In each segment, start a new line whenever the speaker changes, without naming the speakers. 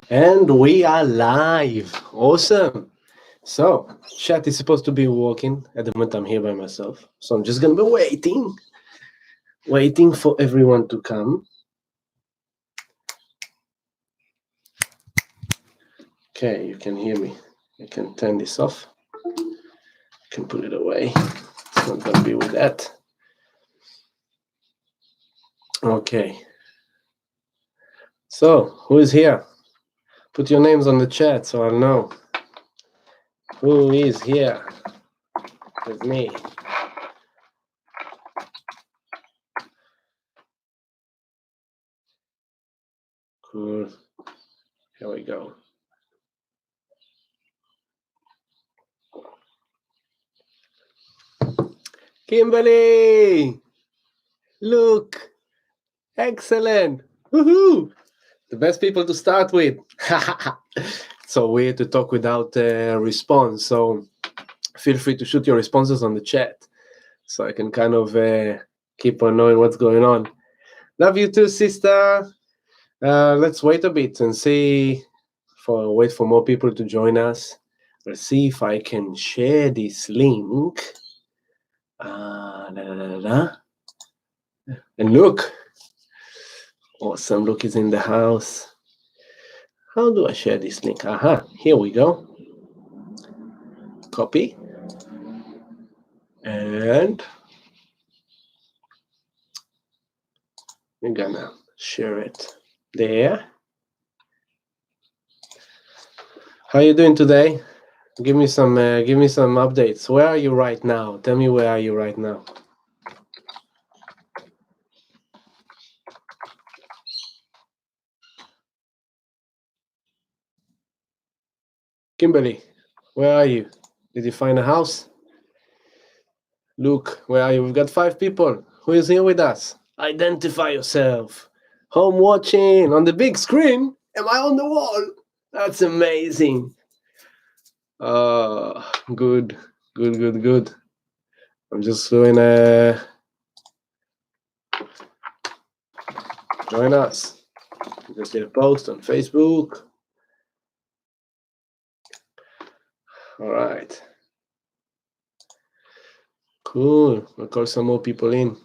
And we are live. Awesome. So, chat is supposed to be working. At the moment, I'm here by myself. So, I'm just going to be waiting for everyone to come. Okay, you can hear me. I can turn this off. I can put it away. It's not going to be with that. Okay. So, who is here? Put your names on the chat so I'll know. Who is here with me? Cool. Here we go. Kimberly! Look! Excellent! Woohoo! The best people to start with. So weird to talk without a response. So feel free to shoot your responses on the chat so I can kind of keep on knowing what's going on. Love you too, sister. Let's wait a bit and wait for more people to join us. Let's see if I can share this link. And look, awesome. Look, is in the house. How do I share this link? Aha, here we go. Copy. And we're gonna share it there. How are you doing today? Give me some updates. Where are you right now? Tell me, where are you right now? Kimberly, where are you? Did you find a house? Luke, where are you? We've got 5 people. Who is here with us? Identify yourself. Home watching on the big screen. Am I on the wall? That's amazing. Good. I'm just doing join us. Just did a post on Facebook. All right. Cool. We'll call some more people in.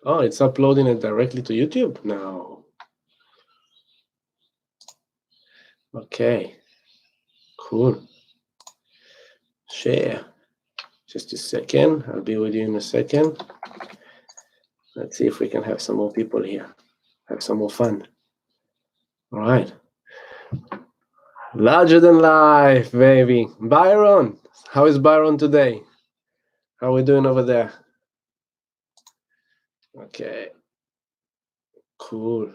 Oh, it's uploading it directly to YouTube now. Okay. Cool. Share. Just a second. I'll be with you in a second. Let's see if we can have some more people here. Have some more fun. All right. Larger than life, baby. Byron. How is Byron today? How are we doing over there? Okay. Cool.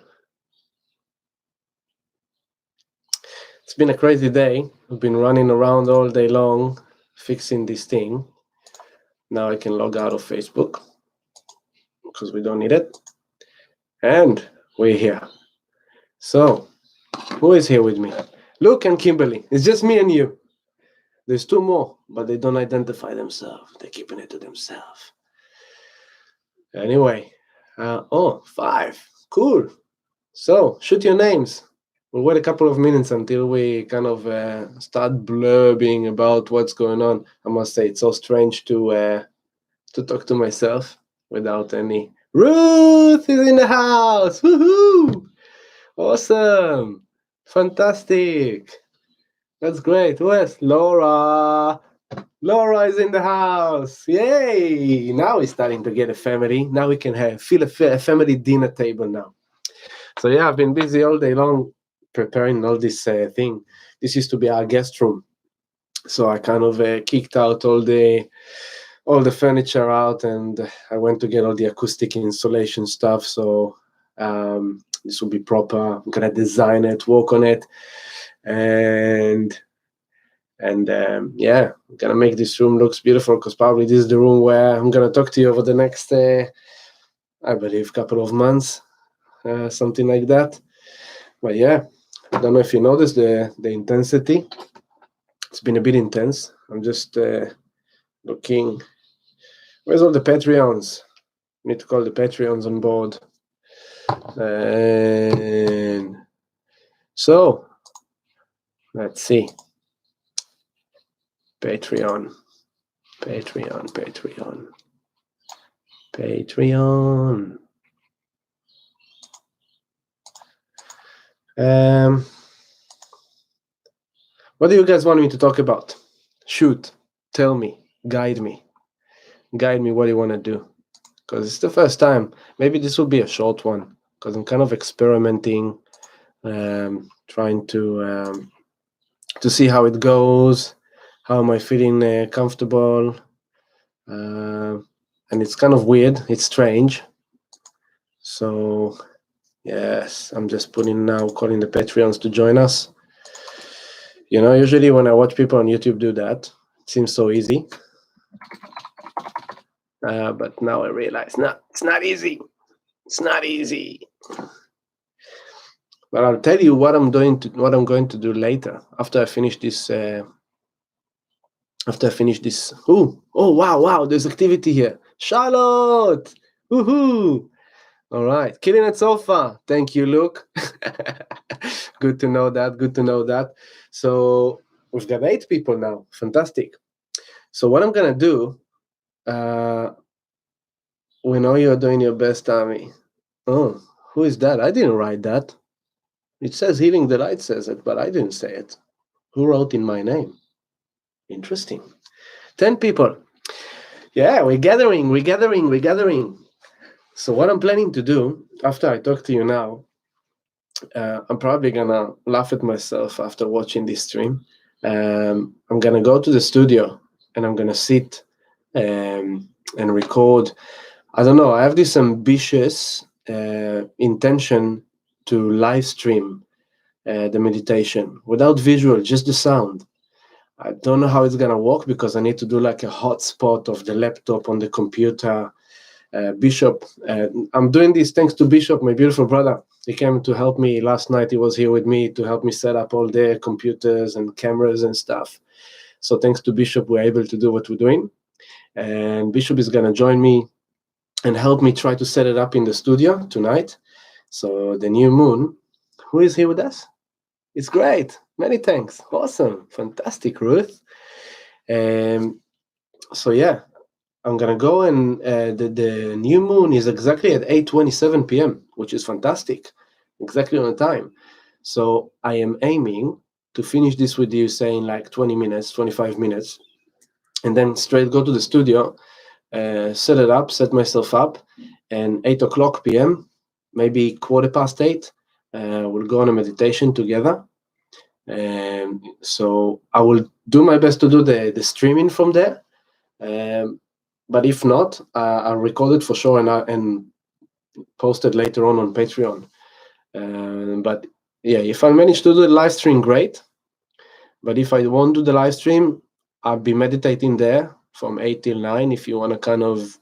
It's been a crazy day. We've been running around all day long fixing this thing. Now I can log out of Facebook because we don't need it. And we're here. So, who is here with me? Luke and Kimberly. It's just me and you. There's 2 more, but they don't identify themselves. They're keeping it to themselves. Anyway, 5. Cool. So, shoot your names. We'll wait a couple of minutes until we kind of start blurbing about what's going on. I must say, it's so strange to talk to myself without any. Ruth is in the house. Woohoo! Awesome. Fantastic. That's great. Who else? Laura. Laura is in the house. Yay! Now we're starting to get a family. Now we can feel a family dinner table now. So yeah, I've been busy all day long preparing all this thing. This used to be our guest room. So I kind of kicked out all the furniture out, and I went to get all the acoustic installation stuff. So this will be proper. I'm gonna design it, work on it, and yeah, I'm gonna make this room looks beautiful, because probably this is the room where I'm gonna talk to you over the next, I believe, couple of months, something like that. But yeah, I don't know if you noticed the intensity. It's been a bit intense. I'm just looking. Where's all the Patreons? Need to call the Patreons on board. And So let's see. Patreon, Patreon, Patreon, Patreon. What do you guys want me to talk about? Shoot, tell me, guide me, guide me. What do you want to do? Because it's the first time. Maybe this will be a short one because I'm kind of experimenting, trying to see how it goes. How am I feeling comfortable? And it's kind of weird. It's strange. So yes, I'm just calling the Patreons to join us. You know, usually when I watch people on YouTube do that, it seems so easy. But now I realize, no, it's not easy. It's not easy. But I'll tell you what I'm going to do later after I finish this. Oh, wow! There's activity here. Charlotte, woohoo! All right, killing it so far. Thank you, Luke. Good to know that. So we've got 8 people now. Fantastic. So what I'm gonna do, we know you're doing your best, Tommy. Oh, who is that? I didn't write that. It says Healing the Light says it, but I didn't say it. Who wrote in my name? Interesting. 10 people. Yeah, we're gathering. So what I'm planning to do after I talk to you now, I'm probably gonna laugh at myself after watching this stream. I'm gonna go to the studio and I'm gonna sit and record. I don't know. I have this ambitious intention to live stream the meditation without visual, just the sound. I don't know how it's gonna work because I need to do like a hotspot of the laptop on the computer. Bishop, I'm doing this thanks to Bishop, my beautiful brother. He came to help me last night. He was here with me to help me set up all the computers and cameras and stuff. So thanks to Bishop, we're able to do what we're doing. And Bishop is gonna join me and help me try to set it up in the studio tonight. So the new moon, who is here with us? It's great. Many thanks. Awesome. Fantastic, Ruth. So yeah, I'm gonna go and the new moon is exactly at 8:27 p.m., which is fantastic, exactly on the time. So I am aiming to finish this with you, saying like 20 minutes, 25 minutes, and then straight go to the studio, set myself up, and 8 o'clock p.m., maybe 8:15, we'll go on a meditation together. And so I will do my best to do the streaming from there. But if not, I'll record it for sure and post it later on Patreon. But yeah, if I manage to do the live stream, great. But if I won't do the live stream, I'll be meditating there from 8 till 9 if you want to kind of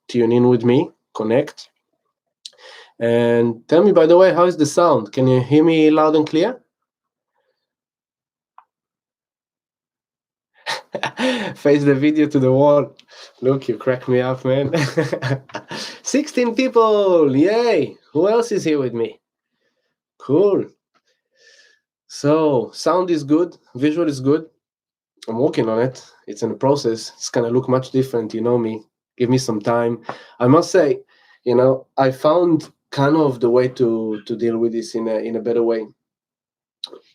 tune in with me, connect. And tell me, by the way, how is the sound? Can you hear me loud and clear? Face the video to the wall. Look, you crack me up, man. 16 people, yay! Who else is here with me? Cool. So sound is good, visual is good. I'm working on it. It's in the process. It's gonna look much different, you know me. Give me some time. I must say, you know, I found kind of the way to deal with this in a better way.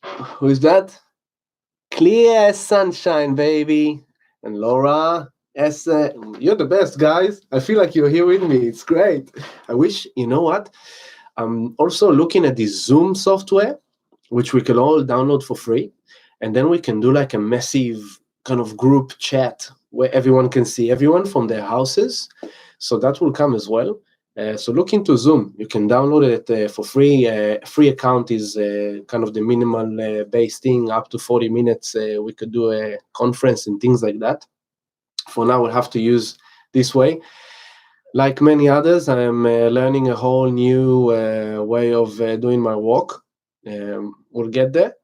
Who is that? Clear as sunshine, baby. And Laura, you're the best, guys. I feel like you're here with me. It's great. I wish, you know what? I'm also looking at this Zoom software, which we can all download for free. And then we can do like a massive kind of group chat where everyone can see everyone from their houses. So that will come as well. So look into Zoom. You can download it for free. Free account is kind of the minimal base thing. Up to 40 minutes, we could do a conference and things like that. For now, we'll have to use this way. Like many others, I am learning a whole new way of doing my work. We'll get there.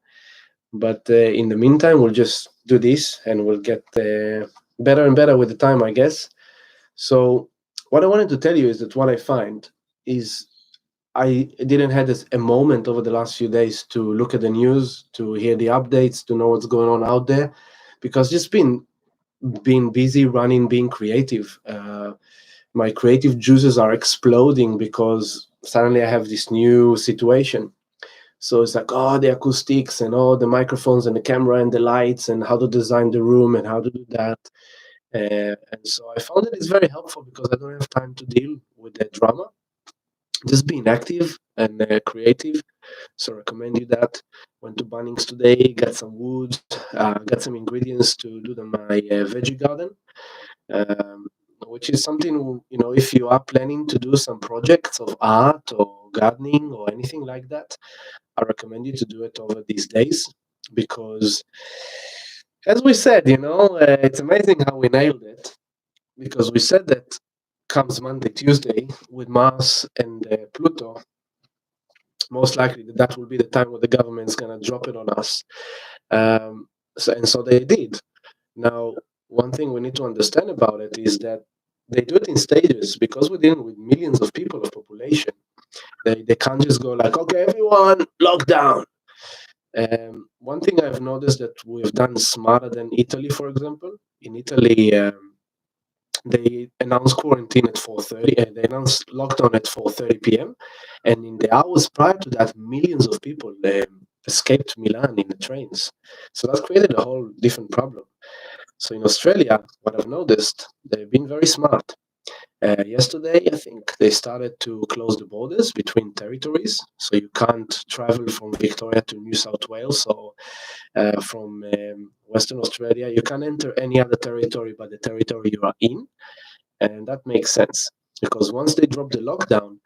But in the meantime, we'll just do this and we'll get better and better with the time, I guess. So what I wanted to tell you is that what I find is I didn't had a moment over the last few days to look at the news, to hear the updates, to know what's going on out there, because just being busy running, being creative. My creative juices are exploding because suddenly I have this new situation. So it's like, oh, the acoustics and all the microphones and the camera and the lights and how to design the room and how to do that. And so I found that it's very helpful because I don't have time to deal with the drama. Just being active and creative. So I recommend you that. Went to Bunnings today, got some wood, got some ingredients to do my veggie garden, um, which is something, if you are planning to do some projects of art or gardening or anything like that, I recommend you to do it over these days because, as we said, it's amazing how we nailed it because we said that comes Monday, Tuesday with Mars and Pluto, most likely that will be the time where the government is going to drop it on us. So they did. Now, one thing we need to understand about it is that they do it in stages because we're dealing with millions of people of population. They can't just go like, okay, everyone, lockdown. One thing I've noticed that we've done smarter than Italy, for example. In Italy, they announced quarantine at 4:30, and they announced lockdown at 4:30 p.m. And in the hours prior to that, millions of people escaped Milan in the trains. So that created a whole different problem. So in Australia, what I've noticed, they've been very smart. Yesterday, I think they started to close the borders between territories, so you can't travel from Victoria to New South Wales or from Western Australia. You can't enter any other territory but the territory you are in, and that makes sense because once they drop the lockdown,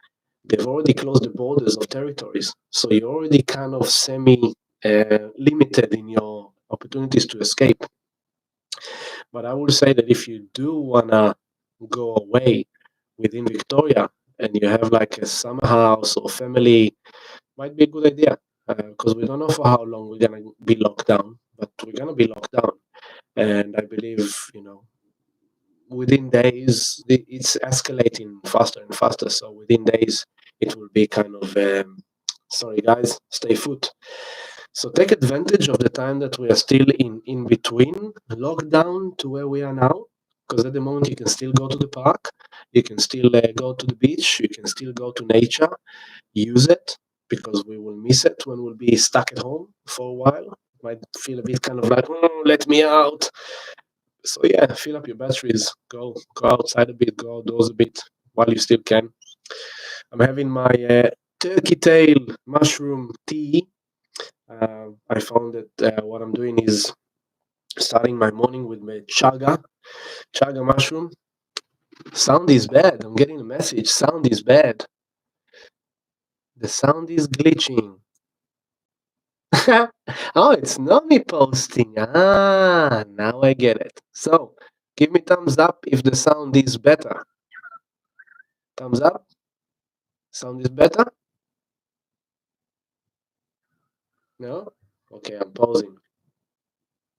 they've already closed the borders of territories, so you're already kind of semi limited in your opportunities to escape. But I would say that if you do wanna go away within Victoria and you have like a summer house or family, might be a good idea because we don't know for how long we're gonna be locked down, but we're gonna be locked down, and I believe within days it's escalating faster and faster. So within days it will be kind of sorry guys, stay put. So take advantage of the time that we are still in between lockdown to where we are now, because at the moment you can still go to the park, you can still go to the beach, you can still go to nature, use it, because we will miss it when we'll be stuck at home for a while. Might feel a bit kind of like, let me out. So yeah, fill up your batteries, go outside a bit, go outdoors a bit while you still can. I'm having my turkey tail mushroom tea. I found that what I'm doing is starting my morning with my chaga mushroom. Sound is bad. I'm getting a message. Sound is bad. The sound is glitching. Oh, it's not me posting. Now I get it. So, give me thumbs up if the sound is better. Thumbs up. Sound is better? No? Okay, I'm pausing.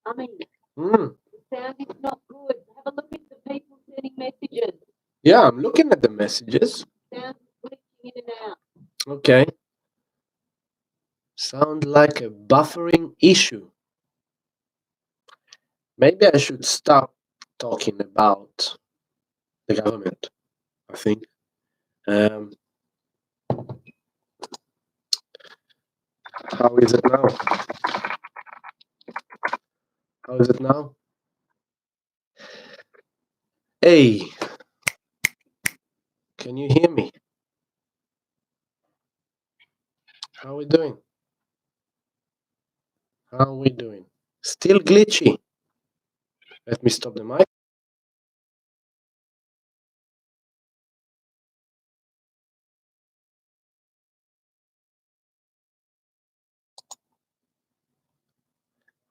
I mean,
Mm.
the sound is not good. Have a look at the people sending messages.
Yeah, I'm looking at the messages.
Sound glitching in and out.
Okay. Sound like a buffering issue. Maybe I should stop talking about the government, I think. Um, how is it now? How is it now? Hey, can you hear me? How are we doing? How are we doing? Still glitchy. Let me stop the mic.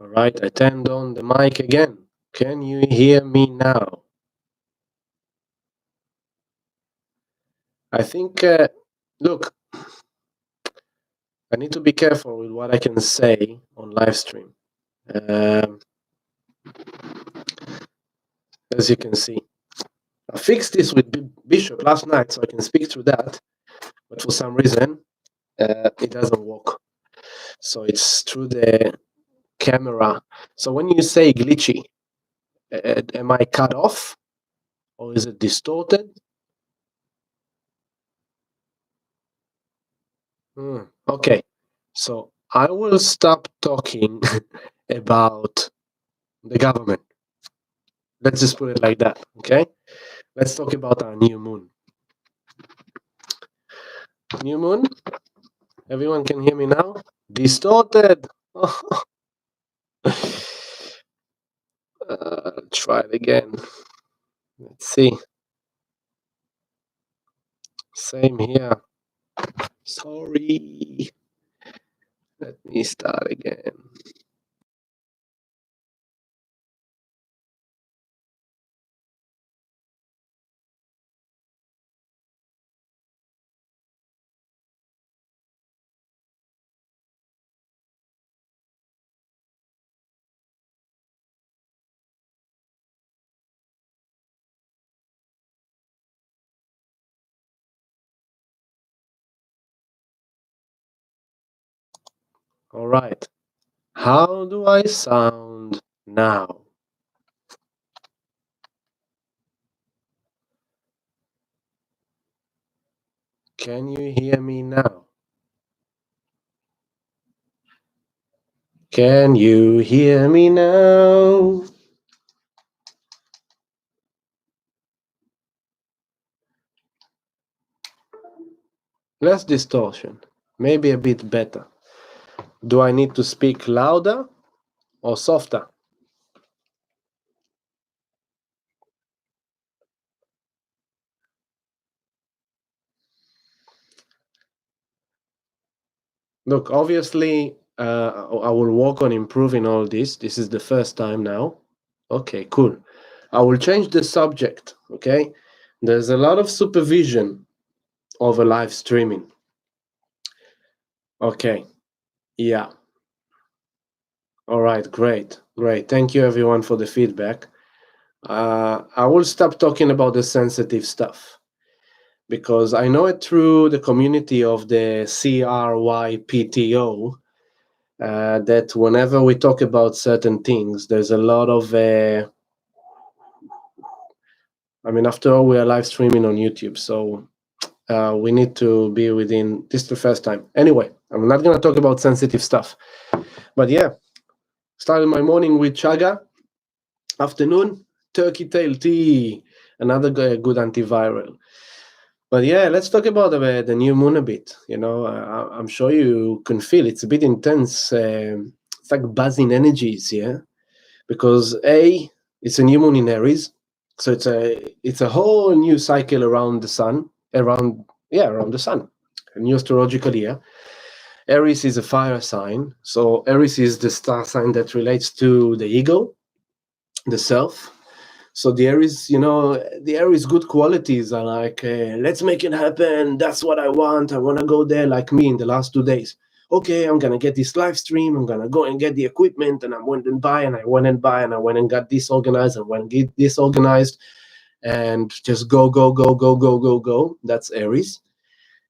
All right, I turned on the mic again. Can you hear me now? I think, look, I need to be careful with what I can say on live stream. As you can see, I fixed this with Bishop last night so I can speak through that. but for some reason it doesn't work. So it's through the camera. So when you say glitchy, am I cut off or is it distorted? Okay, so I will stop talking about the government. Let's just put it like that, okay? Let's talk about our new moon. New moon? Everyone can hear me now? Distorted. Try it again. Let's see. Same here. Sorry. Let me start again. All right. How do I sound now? Can you hear me now? Can you hear me now? Less distortion, maybe a bit better. Do I need to speak louder or softer? Look, obviously, I will work on improving all this. This is the first time now. Okay, cool. I will change the subject, okay? There's a lot of supervision over live streaming. Okay, yeah. All right, great, great. Thank you, everyone, for the feedback. I will stop talking about the sensitive stuff because I know it through the community of the CRYPTO that whenever we talk about certain things, there's a lot of I mean, after all, we are live streaming on YouTube, so we need to be within. This is the first time. Anyway, I'm not going to talk about sensitive stuff. But yeah, started my morning with chaga. Afternoon, turkey tail tea, another good antiviral. But yeah, let's talk about the new moon a bit. You know, I'm sure you can feel it's a bit intense. It's like buzzing energies, yeah, because it's a new moon in Aries, so it's a whole new cycle around the sun, around the sun, a new astrological year. Aries is a fire sign, so Aries is the star sign that relates to the ego, the self. So the Aries, the Aries good qualities are like, let's make it happen. That's what I want. I want to go there, like me in the last 2 days. Okay, I'm going to get this live stream. I'm going to go and get the equipment. And I went and buy, and I went and buy, and I went and got this organized, and went and get this organized. And just go, go, go, go, go, go, go. That's Aries.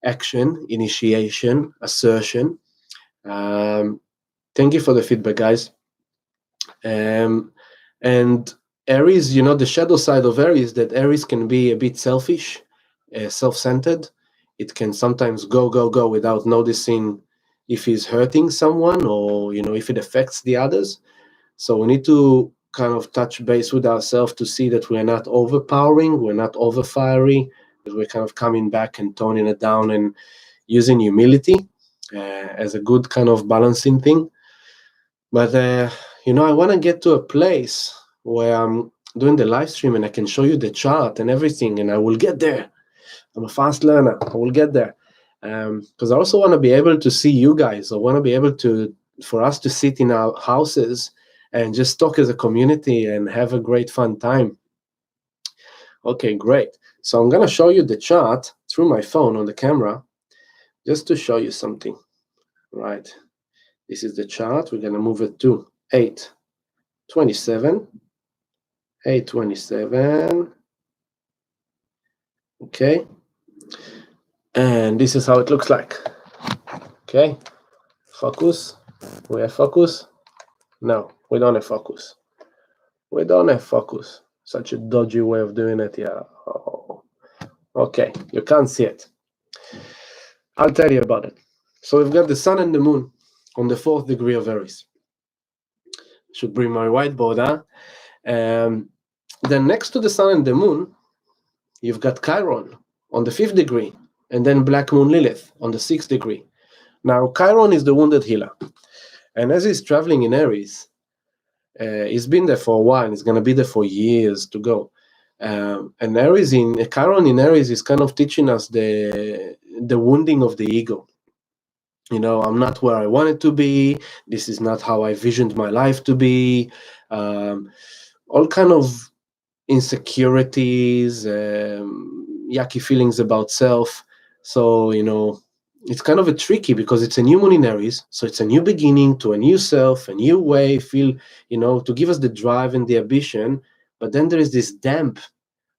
Action, initiation, assertion. Thank you for the feedback, guys. And Aries, the shadow side of Aries, that Aries can be a bit selfish, self-centered. It can sometimes go, go, go without noticing if he's hurting someone or, if it affects the others. So we need to kind of touch base with ourselves to see that we're not overpowering, we're not overfiery, that we're kind of coming back and toning it down and using humility as a good kind of balancing thing. But I want to get to a place where I'm doing the live stream and I can show you the chart and everything, and I will get there. I'm a fast learner. I will get there. Because I also want to be able to see you guys. I want to be able for us to sit in our houses and just talk as a community and have a great fun time. Okay, great. So I'm going to show you the chart through my phone on the camera just to show you something. Right. This is the chart. We're going to move it to 827. 827. Okay. And this is how it looks like. Okay, focus. We have focus. No, we don't have focus. We don't have focus. Such a dodgy way of doing it. Yeah. Oh. Okay, you can't see it. I'll tell you about it. So we've got the sun and the moon on the 4th degree of Aries. Should bring my whiteboard, huh? Then next to the sun and the moon, you've got Chiron on the 5th degree, and then Black Moon Lilith on the 6th degree. Now, Chiron is the wounded healer. And as he's traveling in Aries, he's been there for a while. He's going to be there for years to go. And Chiron in Aries is kind of teaching us the wounding of the ego. I'm not where I wanted to be. This is not how I visioned my life to be. All kind of insecurities, yucky feelings about self. So, it's kind of a tricky because it's a new moon in Aries. So it's a new beginning to a new self, a new way, to give us the drive and the ambition. But then there is this damp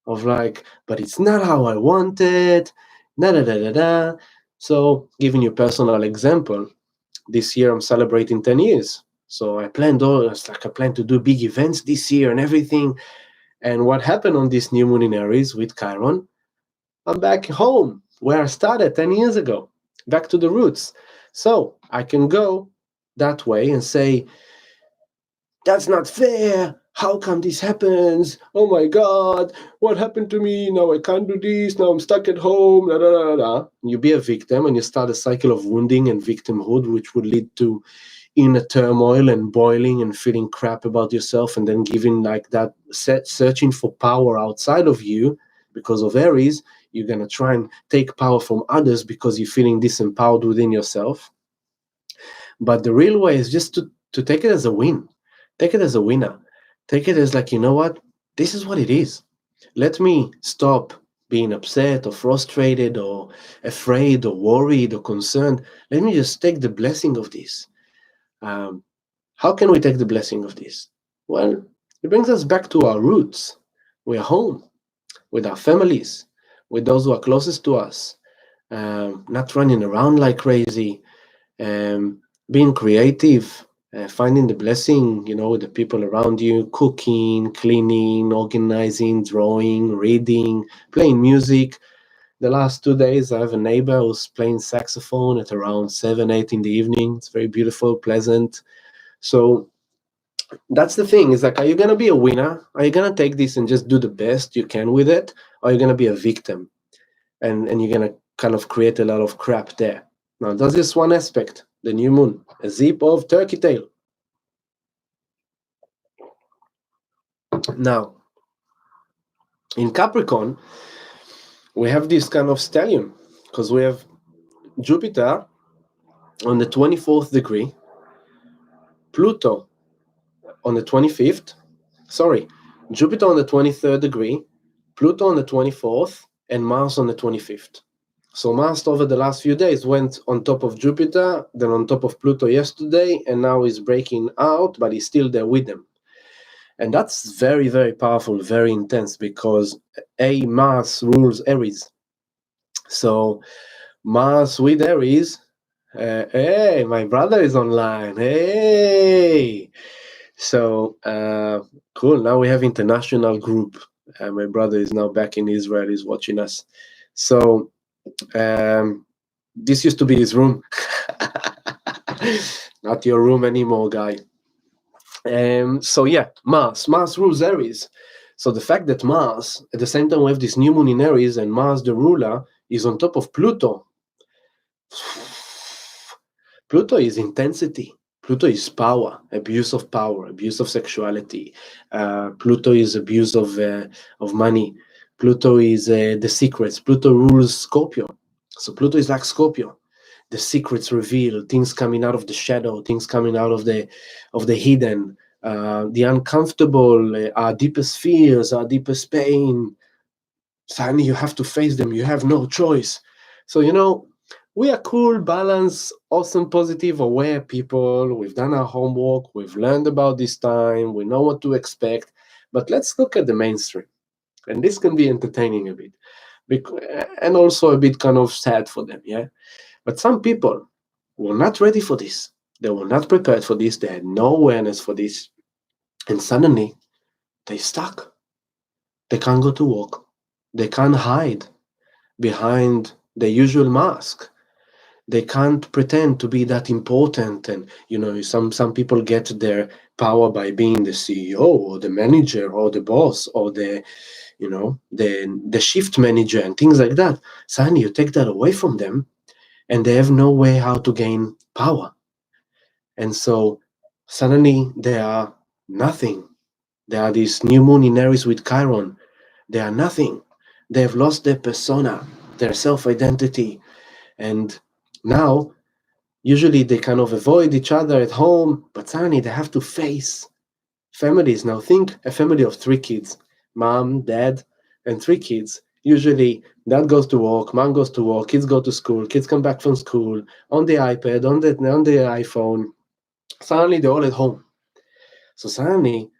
of like, but it's not how I wanted, da da da da da. So, giving you a personal example, this year I'm celebrating 10 years. So I plan to do big events this year and everything. And what happened on this new moon in Aries with Chiron? I'm back home where I started 10 years ago, back to the roots. So I can go that way and say, that's not fair. How come this happens? Oh my God, what happened to me? Now I can't do this. Now I'm stuck at home. Da, da, da, da. You be a victim and you start a cycle of wounding and victimhood, which would lead to inner turmoil and boiling and feeling crap about yourself, and then giving like that searching for power outside of you. Because of Aries, you're going to try and take power from others because you're feeling disempowered within yourself. But the real way is just to take it as a win. Take it as a winner. Take it as like, you know what? This is what it is. Let me stop being upset or frustrated or afraid or worried or concerned. Let me just take the blessing of this. How can we take the blessing of this? Well, it brings us back to our roots. We're home with our families, with those who are closest to us, not running around like crazy, being creative, finding the blessing, with the people around you, cooking, cleaning, organizing, drawing, reading, playing music. The last 2 days, I have a neighbor who's playing saxophone at around 7, 8 in the evening. It's very beautiful, pleasant. So that's the thing. Is like, are you going to be a winner? Are you going to take this and just do the best you can with it? Or are you going to be a victim? And you're going to kind of create a lot of crap there. Now, that's just one aspect. The new moon, a zip of turkey tail. Now, in Capricorn, we have this kind of stallion because we have Jupiter on the 24th degree, Pluto on the 25th, Jupiter on the 23rd degree, Pluto on the 24th, and Mars on the 25th. So Mars over the last few days went on top of Jupiter, then on top of Pluto yesterday, and now is breaking out, but he's still there with them. And that's very, very powerful, very intense, because Mars rules Aries. So Mars with Aries, hey, my brother is online. Hey, so cool. Now we have international group. My brother is now back in Israel. He's watching us. So this used to be his room, not your room anymore, guy. So yeah, Mars rules Aries. So the fact that Mars, at the same time, we have this new moon in Aries, and Mars, the ruler, is on top of Pluto. Pluto is intensity. Pluto is power, abuse of power, abuse of sexuality. Pluto is abuse of money. Pluto is the secrets. Pluto rules Scorpio. So Pluto is like Scorpio. The secrets revealed, things coming out of the shadow, things coming out of the hidden, the uncomfortable, our deepest fears, our deepest pain. Suddenly you have to face them. You have no choice. So, we are cool, balanced, awesome, positive, aware people. We've done our homework. We've learned about this time. We know what to expect. But let's look at the mainstream. And this can be entertaining a bit. and also a bit kind of sad for them, yeah. But some people were not ready for this. They were not prepared for this. They had no awareness for this, and suddenly they stuck. They can't go to work. They can't hide behind the usual mask. They can't pretend to be that important. And some people get their power by being the CEO or the manager or the boss or the shift manager and things like that. Suddenly you take that away from them, and they have no way how to gain power. And so suddenly they are nothing. They are this new moon in Aries with Chiron. They are nothing. They have lost their persona, their self identity. And now, usually they kind of avoid each other at home, but suddenly they have to face families. Now, think a family of three kids: mom, dad, and three kids. Usually, dad goes to work, mom goes to work, kids go to school, kids come back from school on the iPad, on the iPhone. Suddenly, they're all at home. So suddenly,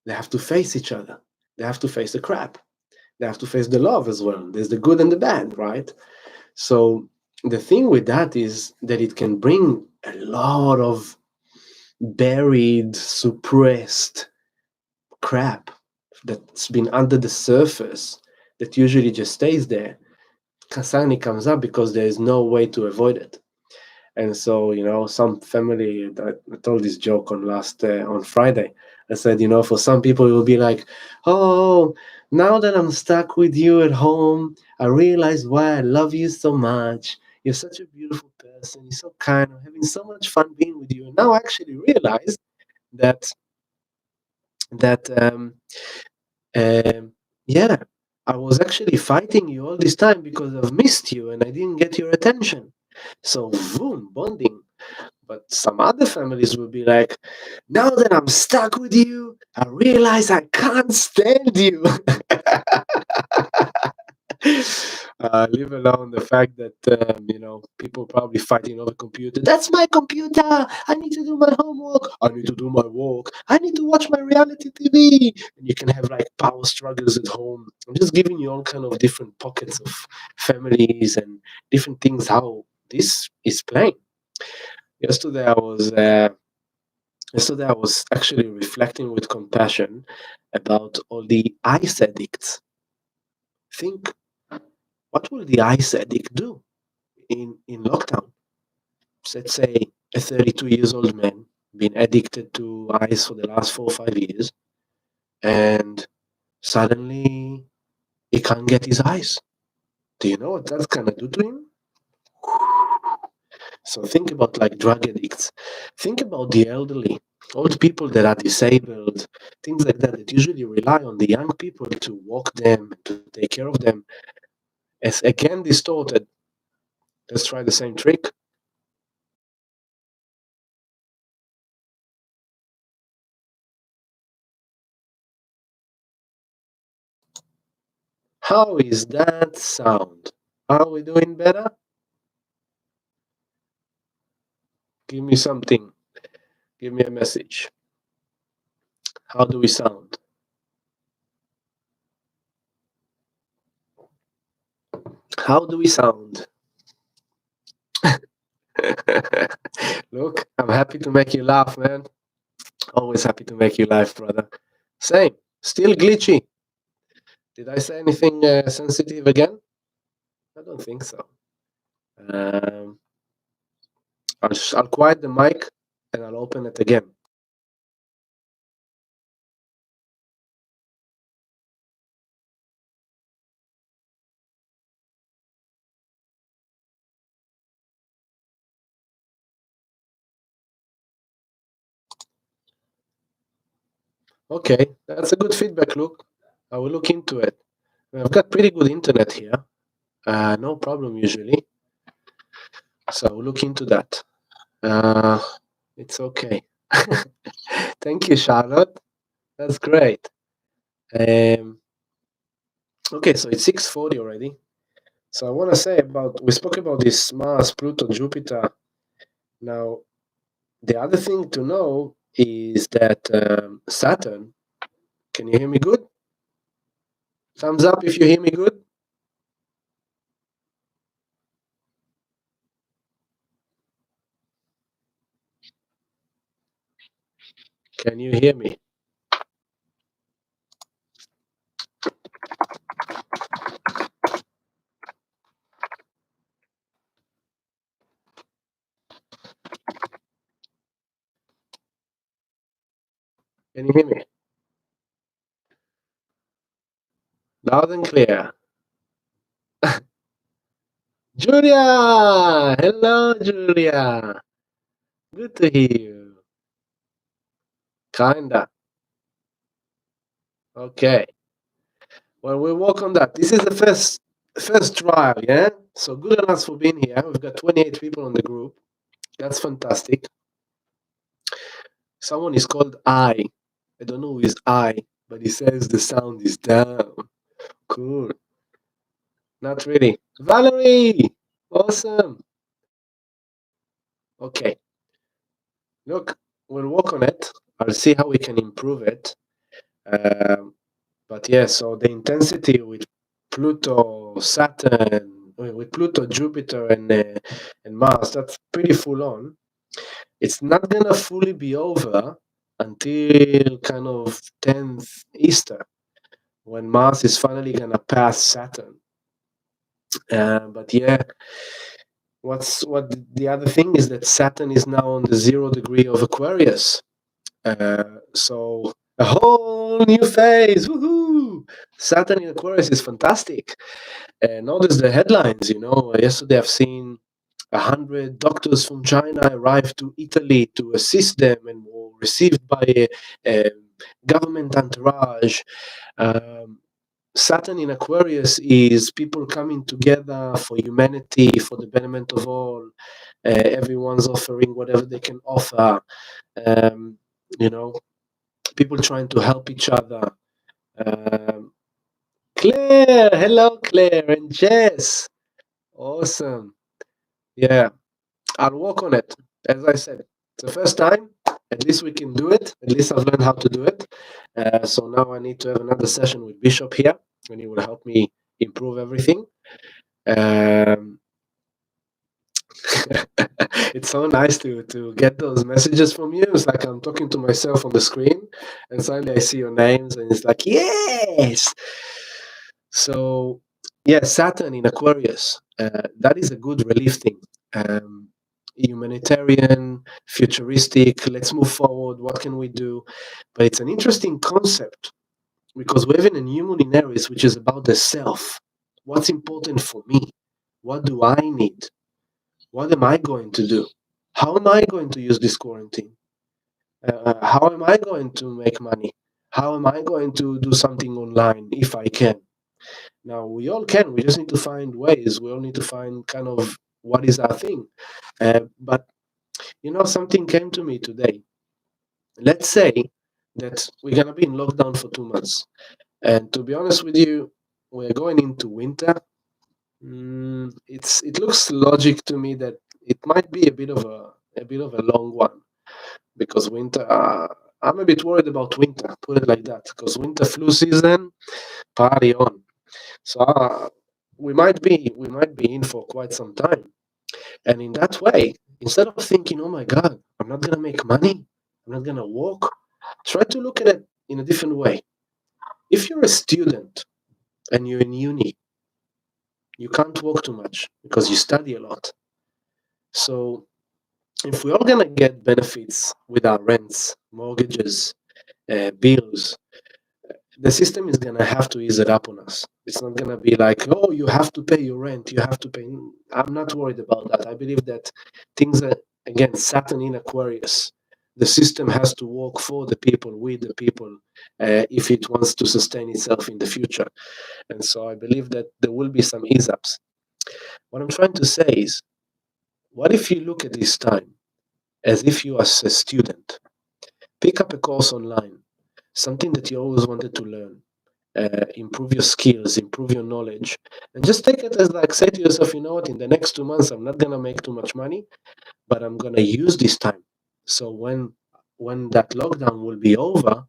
they have to face each other. They have to face the crap. They have to face the love as well. There's the good and the bad, right? So the thing with that is that it can bring a lot of buried, suppressed crap that's been under the surface that usually just stays there. Suddenly comes up because there is no way to avoid it. And so, some family, I told this joke on Friday. I said, for some people, it will be like, oh, now that I'm stuck with you at home, I realize why I love you so much. You're such a beautiful person. You're so kind. I'm having so much fun being with you. And now I actually realize that, that, um, yeah, I was actually fighting you all this time because I've missed you and I didn't get your attention. So, boom, bonding. But some other families will be like, now that I'm stuck with you, I realize I can't stand you. Leave alone the fact that, people probably fighting over computer. That's my computer. I need to do my homework. I need to do my work. I need to watch my reality TV. And you can have like power struggles at home. I'm just giving you all kind of different pockets of families and different things how this is playing. Yesterday I was uh, Yesterday I was actually reflecting with compassion about all the ice addicts. Think, what will the ice addict do in lockdown? So let's say a 32 years old man been addicted to ice for the last 4 or 5 years, and suddenly he can't get his ice. Do you know what that's gonna do to him? So think about like drug addicts. Think about the elderly, old people that are disabled, things like that usually rely on the young people to walk them, to take care of them. As again distorted. Let's try the same trick. How is that sound? Are we doing better? Give me something. Give me a message. How do we sound? How do we sound? Look, I'm happy to make you laugh, man. Always happy to make you laugh, brother. Same. Still glitchy. Did I say anything sensitive again? I don't think so. Um, I'll quiet the mic and I'll open it again. Okay, that's a good feedback, Luke. I will look into it. I've got pretty good internet here. No problem usually. So I'll look into that. Uh, it's okay. Thank you, Charlotte. That's great. Um, okay, so it's 6:40 already. So I want to say we spoke about this Mars, Pluto, Jupiter. Now, the other thing to know is that Saturn, can you hear me good? Thumbs up if you hear me good. Can you hear me? Can you hear me? Loud and clear. Julia! Hello, Julia. Good to hear you. Kinda. Okay. Well, we'll work on that. This is the first trial, yeah? So good on us for being here. We've got 28 people on the group. That's fantastic. Someone is called I. I don't know who is I, but he says the sound is down. Cool. Not really. Valerie! Awesome. Okay. Look, we'll work on it. I'll see how we can improve it. But yeah, so the intensity with Pluto, Saturn, with Pluto, Jupiter, and Mars, that's pretty full on. It's not gonna fully be over until kind of 10th Easter, when Mars is finally gonna pass Saturn. But yeah, what the other thing is that Saturn is now on the 0 degree of Aquarius. So a whole new phase. Woohoo! Saturn in Aquarius is fantastic. Notice the headlines. Yesterday I've seen 100 doctors from China arrived to Italy to assist them and were received by a government entourage. Um, Saturn in Aquarius is people coming together for humanity, for the betterment of all. Everyone's offering whatever they can offer. Um, you know, people trying to help each other. Um, Claire, hello, Claire and Jess. Awesome. Yeah, I'll work on it. As I said, it's the first time. At least we can do it. At least I've learned how to do it. So now I need to have another session with Bishop here, and he will help me improve everything. Um, it's so nice to get those messages from you. It's like I'm talking to myself on the screen, and suddenly I see your names, and it's like, yes. So yeah, Saturn in Aquarius. That is a good relief thing. Humanitarian, futuristic. Let's move forward. What can we do? But it's an interesting concept because we're having a new moon in Aries, which is about the self. What's important for me? What do I need? What am I going to do? How am I going to use this quarantine? How am I going to make money? How am I going to do something online if I can? Now, we all can. We just need to find ways. We all need to find kind of what is our thing. But, something came to me today. Let's say that we're going to be in lockdown for 2 months. And to be honest with you, we're going into winter. It looks logic to me that it might be a bit of a long one because winter. I'm a bit worried about winter. Put it like that, because winter flu season, party on. So we might be in for quite some time, and in that way, instead of thinking, "Oh my God, I'm not gonna make money, I'm not gonna work," try to look at it in a different way. If you're a student and you're in uni, you can't work too much because you study a lot. So if we're all gonna get benefits with our rents, mortgages, bills, the system is gonna have to ease it up on us. It's not gonna be like, oh, you have to pay your rent, you have to pay. I'm not worried about that. I believe that things are, again, Saturn in Aquarius. The system has to work for the people, with the people, if it wants to sustain itself in the future. And so I believe that there will be some ease ups. What I'm trying to say is, what if you look at this time as if you are a student? Pick up a course online, something that you always wanted to learn. Improve your skills, improve your knowledge, and just take it as like, say to yourself, you know what, in the next 2 months, I'm not gonna make too much money, but I'm gonna use this time. So when that lockdown will be over,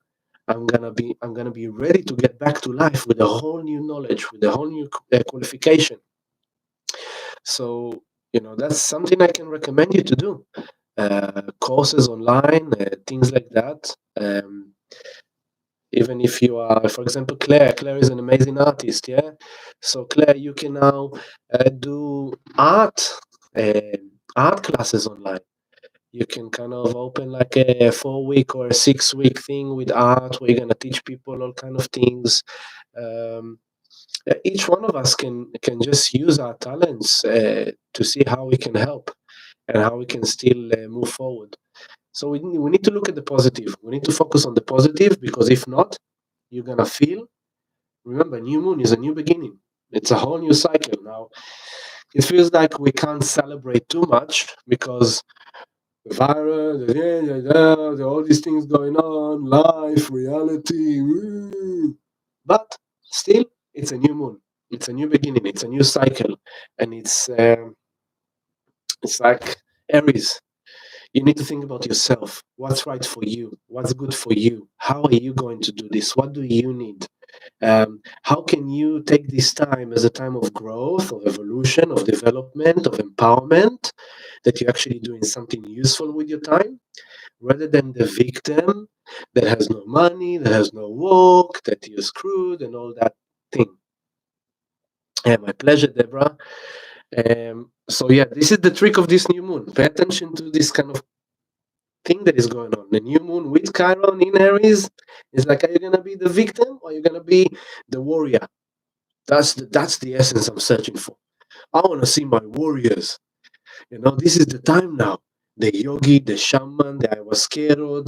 I'm gonna be ready to get back to life with a whole new knowledge, with a whole new qualification. So that's something I can recommend you to do. Courses online, things like that. Um, Even if you are, for example, Claire is an amazing artist, yeah. So Claire, you can now do uh, art classes online. You can kind of open like a 4 week or a 6 week thing with art where you're gonna teach people all kind of things. Um, each one of us can just use our talents to see how we can help and how we can still move forward. So we need to look at the positive. We need to focus on the positive, because if not, you're gonna feel. Remember, new moon is a new beginning. It's a whole new cycle now. It feels like we can't celebrate too much because the virus, all these things going on, life, reality. Woo. But still, it's a new moon. It's a new beginning. It's a new cycle, and it's like Aries. You need to think about yourself. What's right for you? What's good for you? How are you going to do this? What do you need? How can you take this time as a time of growth, of evolution, of development, of empowerment, that you're actually doing something useful with your time, rather than the victim that has no money, that has no work, that you're screwed, and all that thing. My pleasure, Deborah. So yeah, this is the trick of this new moon. Pay attention to this kind of thing that is going on. The new moon with Chiron in Aries is like, are you gonna be the victim or are you gonna be the warrior? That's the essence I'm searching for. I want to see my warriors. This is the time now. The yogi, the shaman, the ayahuasquero,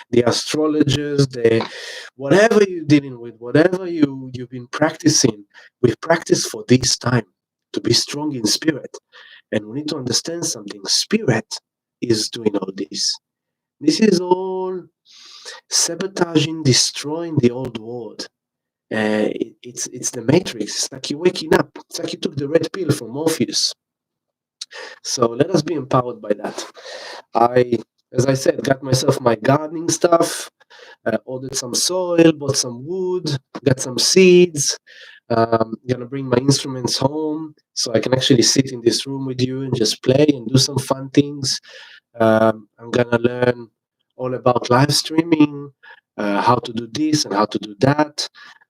the astrologers, the whatever you're dealing with, whatever you've been practicing, we've practiced for this time to be strong in spirit. And we need to understand something. Spirit is doing all this. This is all sabotaging, destroying the old world. It's the matrix. It's like you're waking up. It's like you took the red pill from Morpheus. So let us be empowered by that. As I said, got myself my gardening stuff, ordered some soil, bought some wood, got some seeds. Gonna bring my instruments home so I can actually sit in this room with you and just play and do some fun things. I'm gonna learn all about live streaming, how to do this and how to do that.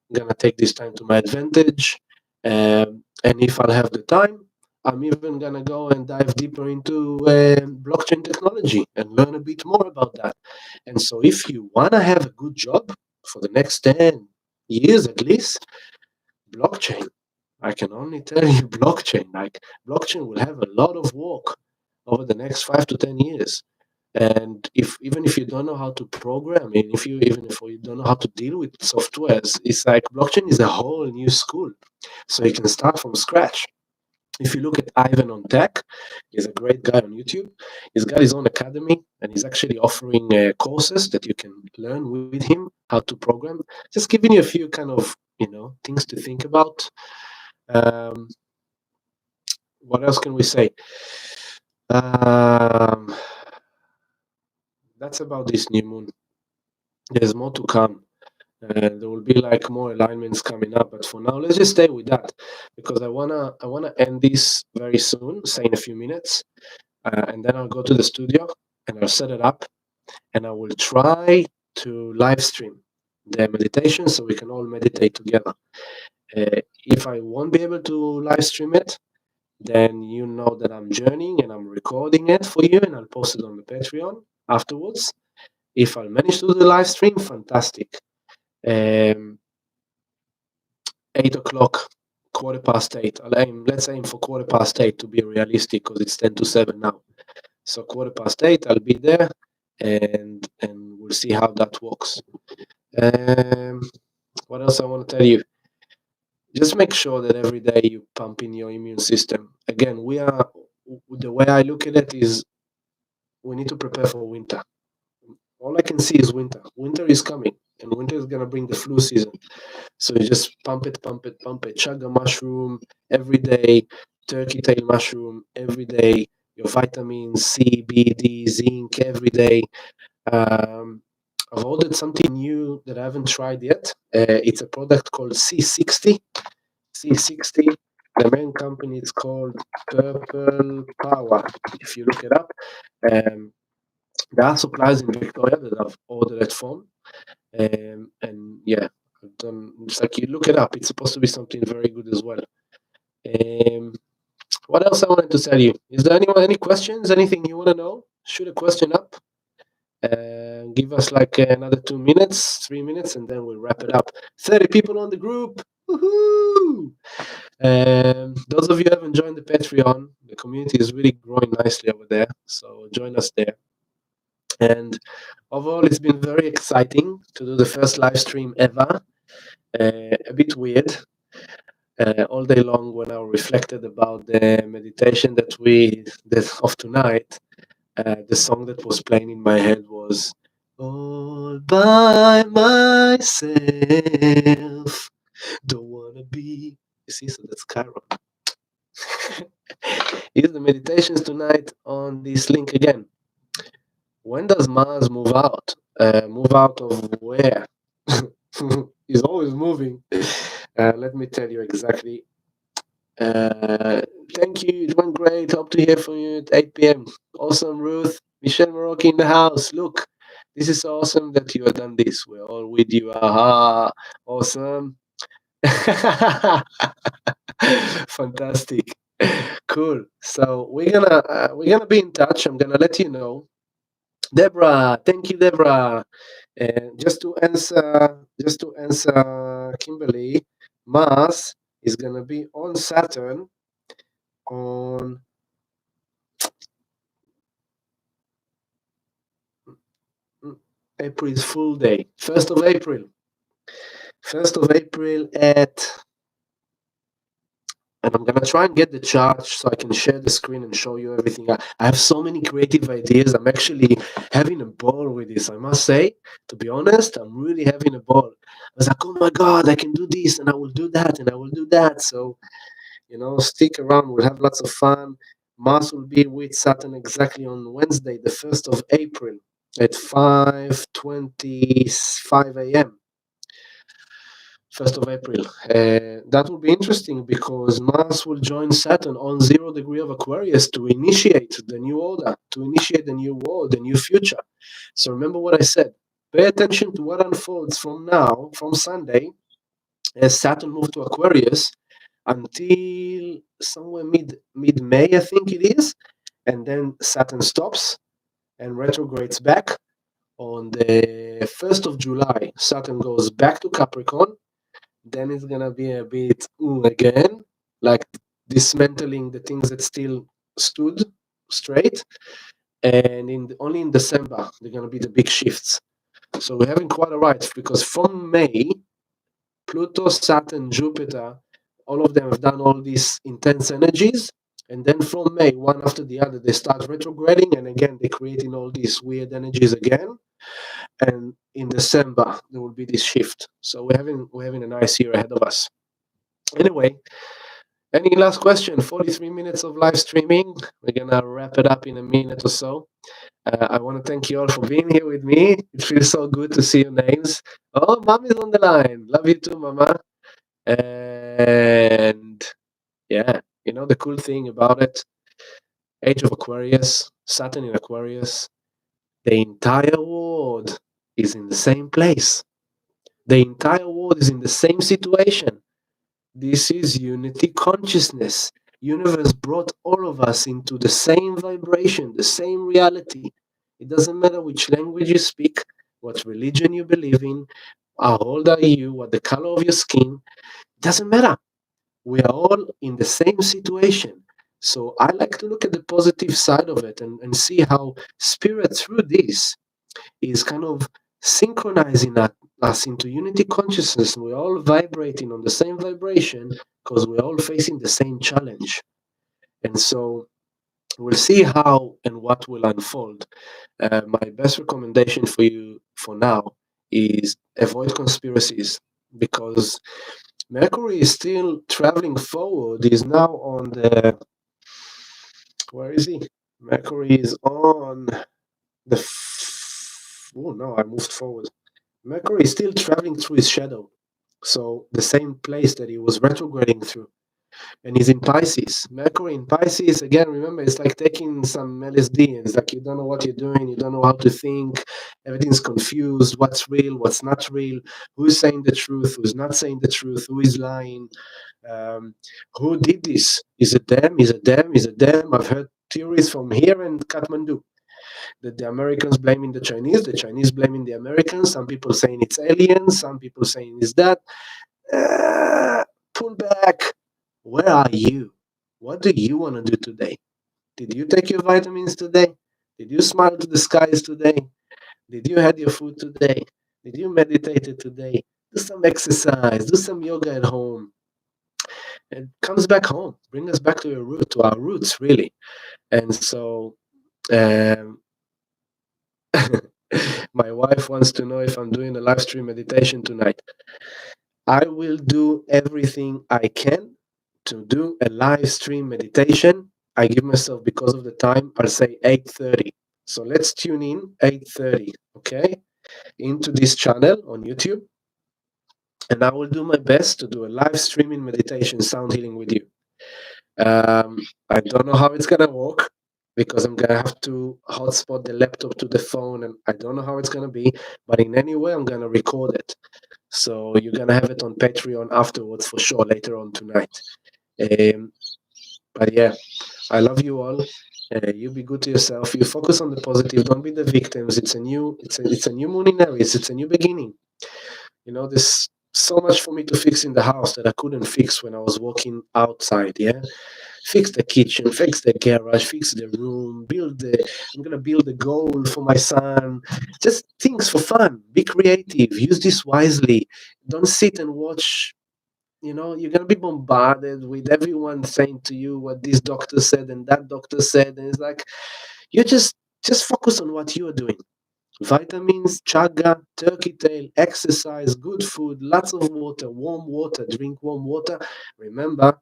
I'm gonna take this time to my advantage, and if I'll have the time, I'm even gonna go and dive deeper into blockchain technology and learn a bit more about that. And so, if you wanna have a good job for the next 10 years at least, blockchain. I can only tell you blockchain. Like blockchain will have a lot of work over the next 5 to 10 years. And if even if you don't know how to program, and if you don't know how to deal with softwares, it's like blockchain is a whole new school. So you can start from scratch. If you look at Ivan on Tech, he's a great guy on YouTube. He's got his own academy, and he's actually offering courses that you can learn with him how to program. Just giving you a few kind of things to think about. Um, what else can we say? Um, that's about this new moon. There's more to come. There will be like more alignments coming up, but for now, let's just stay with that because I wanna end this very soon, say in a few minutes, and then I'll go to the studio and I'll set it up, and I will try to live stream the meditation so we can all meditate together. If I won't be able to live stream it, then you know that I'm journeying and I'm recording it for you, and I'll post it on the Patreon afterwards. If I'll manage to do the live stream, fantastic. Um, 8 o'clock, 8:15. Let's aim for 8:15 to be realistic because it's 10 to 7 now. So 8:15, I'll be there, and we'll see how that works. Um, what else I want to tell you? Just make sure that every day you pump in your immune system. Again, the way I look at it is we need to prepare for winter. All I can see is winter. Winter is coming, and winter is gonna bring the flu season. So you just pump it, pump it, pump it. Chaga mushroom every day, turkey tail mushroom every day. Your vitamins C, B, D, zinc every day. Um, I've ordered something new that I haven't tried yet. It's a product called C60. C60. The main company is called Purple Power. If you look it up, um, There are suppliers in Victoria that I've ordered it from. And yeah, I've done. It's like you look it up. It's supposed to be something very good as well. Um, what else I wanted to tell you? Is there any questions? Anything you want to know? Shoot a question up. Give us like another 2 minutes, 3 minutes, and then we'll wrap it up. 30 people on the group. Woohoo! Those of you who haven't joined the Patreon, the community is really growing nicely over there. So join us there. And overall, it's been very exciting to do the first live stream ever. A bit weird. All day long, when I reflected about the meditation that of tonight, the song that was playing in my head was "All by myself, don't wanna be." You see, so that's Chiron. Here's the meditations tonight on this link again. When does Mars move out? Move out of where? He's always moving. Let me tell you exactly. Uh, Thank you. It went great. Hope to hear from you at 8 p.m. Awesome, Ruth. Michelle Morocco in the house. Look, this is awesome that you have done this. We're all with you. Aha. Awesome. Fantastic. Cool. So we're gonna be in touch. I'm gonna let you know. Deborah, thank you, Deborah. And just to answer Kimberly, Mars is gonna be on Saturn on April's full day, 1st of April. 1st of April and I'm gonna try and get the chart so I can share the screen and show you everything. I have so many creative ideas. I'm actually having a ball with this, I must say. To be honest, I'm really having a ball. I was like, oh my God, I can do this and I will do that and I will do that. So, stick around. We'll have lots of fun. Mars will be with Saturn exactly on Wednesday, the 1st of April at 5:25 a.m. 1st of April. That will be interesting because Mars will join Saturn on 0 degree of Aquarius to initiate the new order, to initiate the new world, the new future. So remember what I said. Pay attention to what unfolds from now, from Sunday, as Saturn moves to Aquarius until somewhere mid May, I think it is, and then Saturn stops and retrogrades back. On the 1st of July, Saturn goes back to Capricorn. Then it's gonna be a bit again, like dismantling the things that still stood straight. And only in December they're gonna be the big shifts. So we're having quite a ride because from May, Pluto, Saturn, Jupiter, all of them have done all these intense energies. And then from May, one after the other, they start retrograding, and again they're creating all these weird energies again. And in December there will be this shift. So we're having a nice year ahead of us. Anyway, any last question? 43 minutes of live streaming. We're gonna wrap it up in a minute or so. I want to thank you all for being here with me. It feels so good to see your names. Oh, Mom is on the line. Love you too, Mama. And yeah, the cool thing about it, Age of Aquarius, Saturn in Aquarius, the entire world is in the same place. The entire world is in the same situation. This is unity consciousness. Universe brought all of us into the same vibration, the same reality. It doesn't matter which language you speak, what religion you believe in, how old are you, what the color of your skin. It doesn't matter. We are all in the same situation. So I like to look at the positive side of it and see how spirit through this is kind of synchronizing us into unity consciousness. We're all vibrating on the same vibration because we're all facing the same challenge. And so we'll see how and what will unfold. My best recommendation for you for now is avoid conspiracies, because Mercury is still traveling forward. He's now on where is he? Mercury is on oh no, I moved forward. Mercury is still traveling through his shadow, so the same place that he was retrograding through. And he's in Pisces. Mercury in Pisces, again, remember, it's like taking some LSD. It's like you don't know what you're doing, you don't know how to think, everything's confused, what's real, what's not real, who's saying the truth, who's not saying the truth, who is lying, um, who did this? Is it them? Is it them? Is it them? I've heard theories from here and Kathmandu that the Americans blaming the Chinese blaming the Americans, some people saying it's aliens, some people saying it's that. Uh, Pull back. Where are you? What do you want to do today? Did you take your vitamins today? Did you smile to the skies today? Did you had your food today? Did you meditate today? Do some exercise, do some yoga at home. And comes back home. Bring us back to your root, to our roots, really. And so um, my wife wants to know if I'm doing a live stream meditation tonight. I will do everything I can to do a live stream meditation. I give myself, because of the time, I'll say 8:30. So let's tune in 8:30, okay, into this channel on YouTube, and I will do my best to do a live streaming meditation sound healing with you. I don't know how it's gonna work because I'm gonna have to hotspot the laptop to the phone, and I don't know how it's gonna be. But in any way, I'm gonna record it. So you're gonna have it on Patreon afterwards for sure later on tonight. Um, but yeah, I love you all. You be good to yourself. You focus on the positive. Don't be the victims. It's a new moon in Aries. It's a new beginning. You know, there's so much for me to fix in the house that I couldn't fix when I was walking outside. Yeah, fix the kitchen, fix the garage, fix the room, I'm gonna build a goal for my son. Just things for fun. Be creative. Use this wisely. Don't sit and watch. You know, you're gonna be bombarded with everyone saying to you what this doctor said and that doctor said, and it's like you just focus on what you are doing. Vitamins, chaga, turkey tail, exercise, good food, lots of water, warm water, drink warm water. Remember,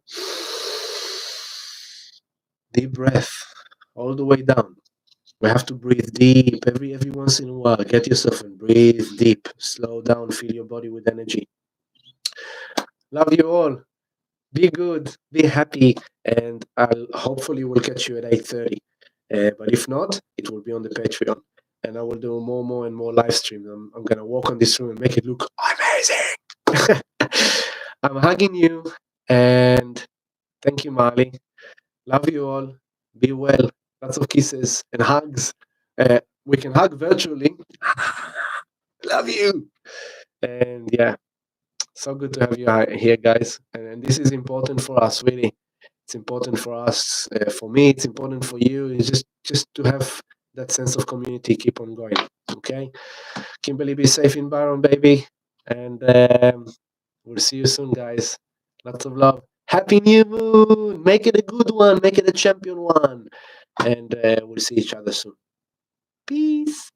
deep breath all the way down. We have to breathe deep every once in a while. Get yourself and breathe deep. Slow down, fill your body with energy. Love you all. Be good, be happy, and I'll hopefully will catch you at 8:30. But if not, it will be on the Patreon, and I will do more and more live streams. I'm gonna walk on this room and make it look amazing. I'm hugging you, and thank you, Marley. Love you all. Be well. Lots of kisses and hugs. We can hug virtually. Love you. And yeah, so good to have you here, guys. And this is important for us, really. It's important for us. For me, it's important for you. It's just to have that sense of community. Keep on going. Okay, Kimberly, be safe in Byron, baby. And we'll see you soon, guys. Lots of love. Happy New Moon. Make it a good one. Make it a champion one. And we'll see each other soon. Peace.